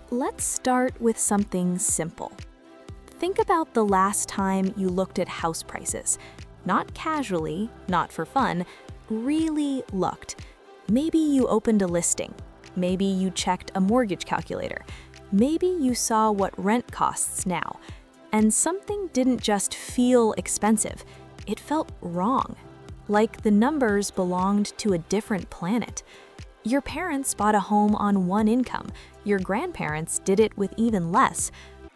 Let's start with something simple. Think about the last time you looked at house prices. Not casually, not for fun, really looked. Maybe you opened a listing. Maybe you checked a mortgage calculator. Maybe you saw what rent costs now. And something didn't just feel expensive, it felt wrong. Like the numbers belonged to a different planet. Your parents bought a home on one income. Your grandparents did it with even less.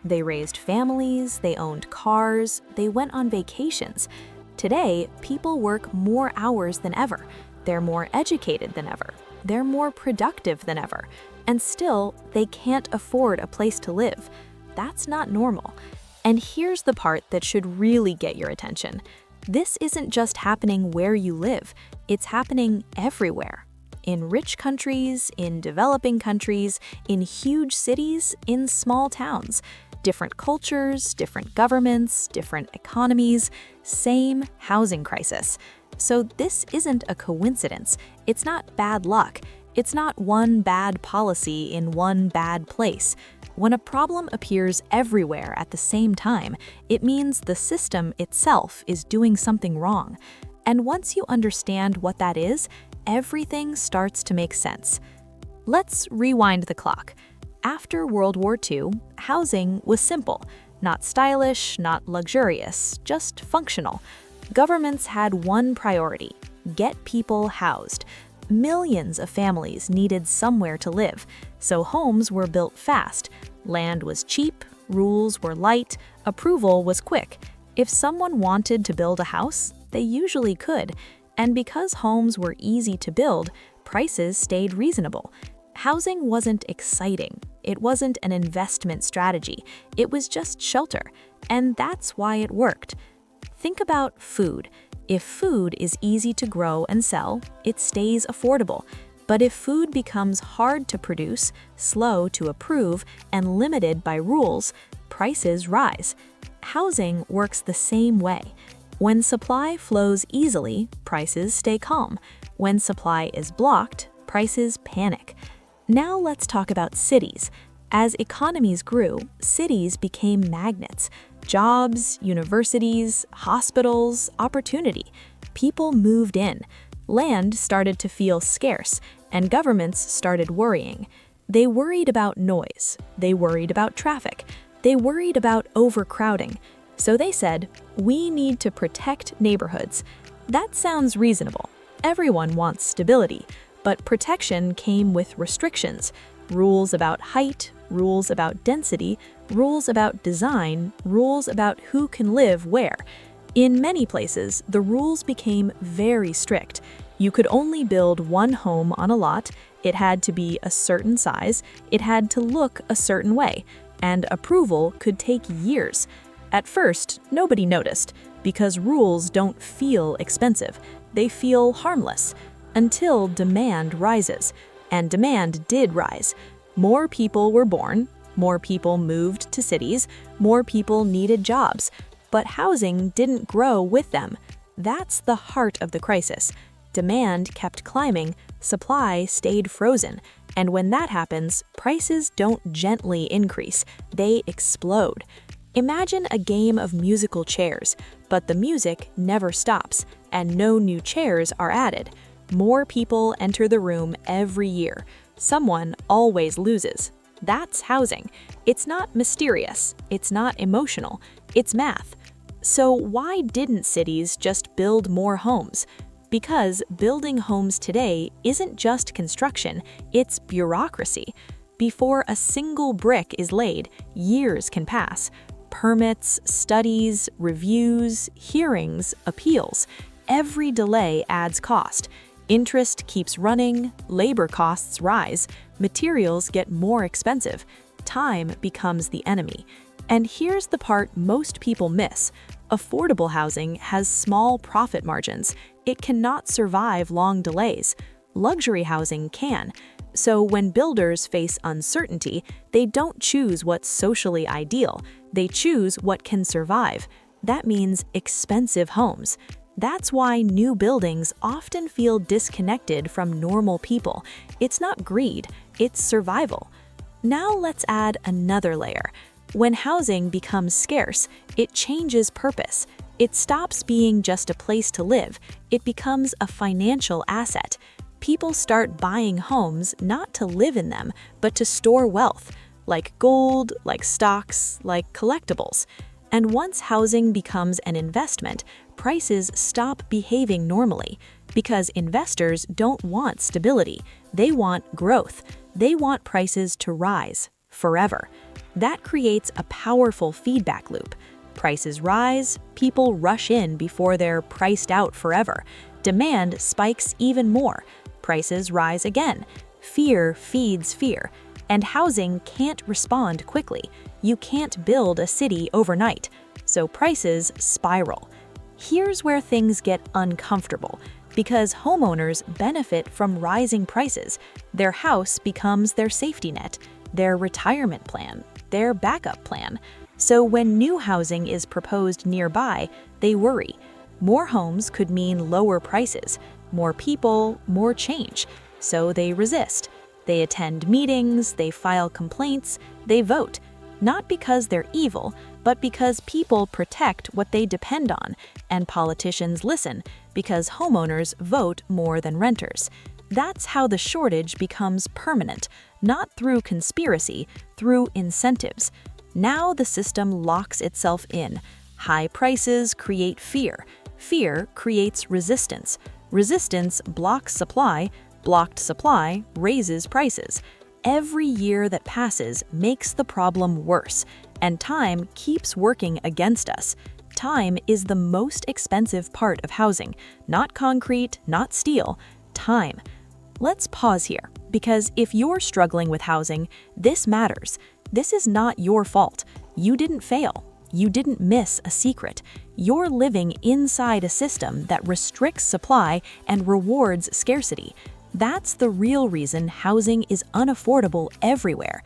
They raised families, they owned cars, they went on vacations. Today, people work more hours than ever. They're more educated than ever. They're more productive than ever. And still, they can't afford a place to live. That's not normal. And here's the part that should really get your attention. This isn't just happening where you live, it's happening everywhere. In rich countries, in developing countries, in huge cities, in small towns. Different cultures, different governments, different economies, same housing crisis. So this isn't a coincidence. It's not bad luck. It's not one bad policy in one bad place. When a problem appears everywhere at the same time, it means the system itself is doing something wrong. And once you understand what that is, everything starts to make sense. Let's rewind the clock. After World War II, housing was simple, not stylish, not luxurious, just functional. Governments had one priority: get people housed. Millions of families needed somewhere to live, so homes were built fast. Land was cheap, rules were light, approval was quick. If someone wanted to build a house, they usually could. And because homes were easy to build, prices stayed reasonable. Housing wasn't exciting. It wasn't an investment strategy. It was just shelter. And that's why it worked. Think about food. If food is easy to grow and sell, it stays affordable. But if food becomes hard to produce, slow to approve, and limited by rules, prices rise. Housing works the same way. When supply flows easily, prices stay calm. When supply is blocked, prices panic. Now let's talk about cities. As economies grew, cities became magnets. Jobs, universities, hospitals, opportunity. People moved in. Land started to feel scarce, and governments started worrying. They worried about noise. They worried about traffic. They worried about overcrowding. So they said, we need to protect neighborhoods. That sounds reasonable. Everyone wants stability, but protection came with restrictions. Rules about height, rules about density, rules about design, rules about who can live where. In many places, the rules became very strict. You could only build one home on a lot, it had to be a certain size, it had to look a certain way, and approval could take years. At first, nobody noticed, because rules don't feel expensive. They feel harmless, until demand rises. And demand did rise. More people were born, more people moved to cities, more people needed jobs. But housing didn't grow with them. That's the heart of the crisis. Demand kept climbing, supply stayed frozen. And when that happens, prices don't gently increase, they explode. Imagine a game of musical chairs, but the music never stops, and no new chairs are added. More people enter the room every year. Someone always loses. That's housing. It's not mysterious. It's not emotional. It's math. So why didn't cities just build more homes? Because building homes today isn't just construction, it's bureaucracy. Before a single brick is laid, years can pass. Permits, studies, reviews, hearings, appeals. Every delay adds cost. Interest keeps running, labor costs rise, materials get more expensive, time becomes the enemy. And here's the part most people miss. Affordable housing has small profit margins. It cannot survive long delays. Luxury housing can. So when builders face uncertainty, they don't choose what's socially ideal. They choose what can survive. That means expensive homes. That's why new buildings often feel disconnected from normal people. It's not greed, it's survival. Now let's add another layer. When housing becomes scarce, it changes purpose. It stops being just a place to live. It becomes a financial asset. People start buying homes not to live in them, but to store wealth, like gold, like stocks, like collectibles. And once housing becomes an investment, prices stop behaving normally because investors don't want stability. They want growth. They want prices to rise forever. That creates a powerful feedback loop. Prices rise, people rush in before they're priced out forever. Demand spikes even more. Prices rise again. Fear feeds fear. And housing can't respond quickly. You can't build a city overnight. So prices spiral. Here's where things get uncomfortable. Because homeowners benefit from rising prices, their house becomes their safety net, their retirement plan, their backup plan. So when new housing is proposed nearby, they worry. More homes could mean lower prices, more people, more change. So they resist. They attend meetings, they file complaints, they vote. Not because they're evil, but because people protect what they depend on, and politicians listen because homeowners vote more than renters. That's how the shortage becomes permanent, not through conspiracy, through incentives. Now the system locks itself in. High prices create fear. Fear creates resistance. Resistance blocks supply. Blocked supply raises prices. Every year that passes makes the problem worse, and time keeps working against us. Time is the most expensive part of housing, not concrete, not steel, time. Let's pause here, because if you're struggling with housing, this matters. This is not your fault. You didn't fail. You didn't miss a secret. You're living inside a system that restricts supply and rewards scarcity. That's the real reason housing is unaffordable everywhere.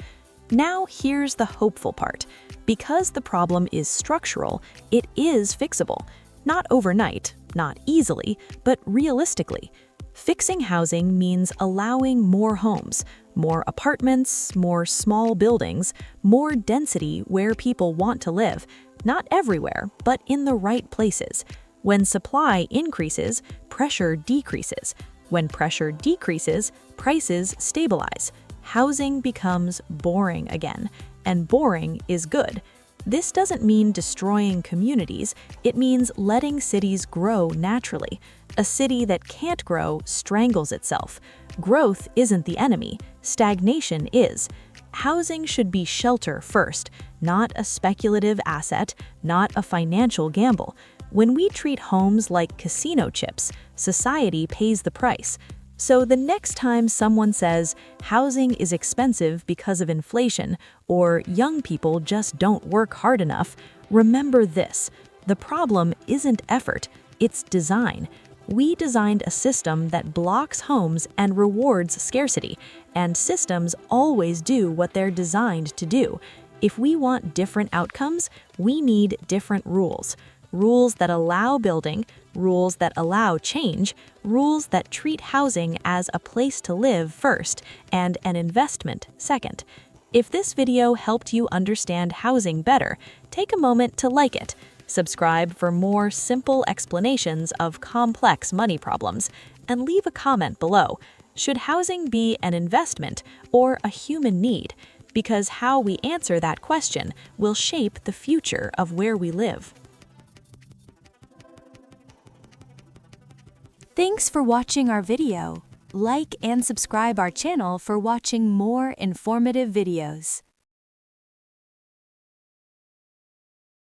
Now here's the hopeful part. Because the problem is structural, it is fixable. Not overnight, not easily, but realistically. Fixing housing means allowing more homes, more apartments, more small buildings, more density where people want to live. Not everywhere, but in the right places. When supply increases, pressure decreases. When pressure decreases, prices stabilize. Housing becomes boring again, and boring is good. This doesn't mean destroying communities, it means letting cities grow naturally. A city that can't grow strangles itself. Growth isn't the enemy, stagnation is. Housing should be shelter first, not a speculative asset, not a financial gamble. When we treat homes like casino chips, society pays the price. So the next time someone says housing is expensive because of inflation or young people just don't work hard enough, remember this: the problem isn't effort, it's design. We designed a system that blocks homes and rewards scarcity, and systems always do what they're designed to do. If we want different outcomes, we need different rules. Rules that allow building, rules that allow change, rules that treat housing as a place to live first and an investment second. If this video helped you understand housing better, take a moment to like it. Subscribe for more simple explanations of complex money problems, and leave a comment below. Should housing be an investment or a human need? Because how we answer that question will shape the future of where we live. Thanks for watching our video. Like and subscribe our channel for watching more informative videos.